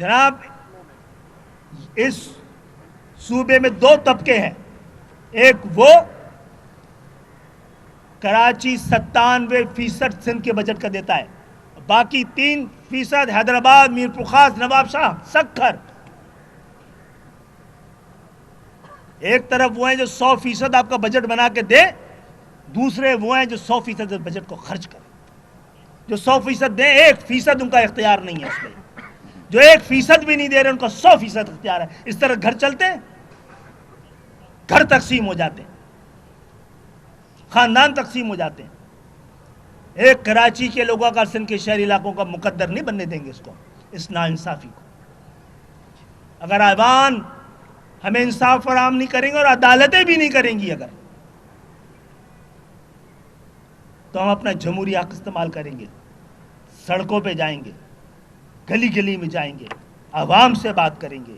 جناب اس صوبے میں دو طبقے ہیں، ایک وہ کراچی 97% سندھ کے بجٹ کا دیتا ہے، باقی 3% حیدرآباد، میرپور خاص، نواب شاہ، سکھر۔ ایک طرف وہ ہیں جو 100% آپ کا بجٹ بنا کے دے، دوسرے وہ ہیں جو 100% بجٹ کو خرچ کریں۔ جو 100% دیں، 1% ان کا اختیار نہیں ہے اس میں، جو 1% بھی نہیں دے رہے ان کا 100% اختیار ہے۔ اس طرح گھر چلتے ہیں، گھر تقسیم ہو جاتے ہیں، خاندان تقسیم ہو جاتے ہیں۔ ایک کراچی کے لوگوں کا سندھ کے شہری علاقوں کا مقدر نہیں بننے دیں گے اس کو، اس ناانصافی کو۔ اگر ایوان ہمیں انصاف فراہم نہیں کریں گے اور عدالتیں بھی نہیں کریں گی اگر، تو ہم اپنا جمہوری حق استعمال کریں گے، سڑکوں پہ جائیں گے، گلی گلی میں جائیں گے، عوام سے بات کریں گے،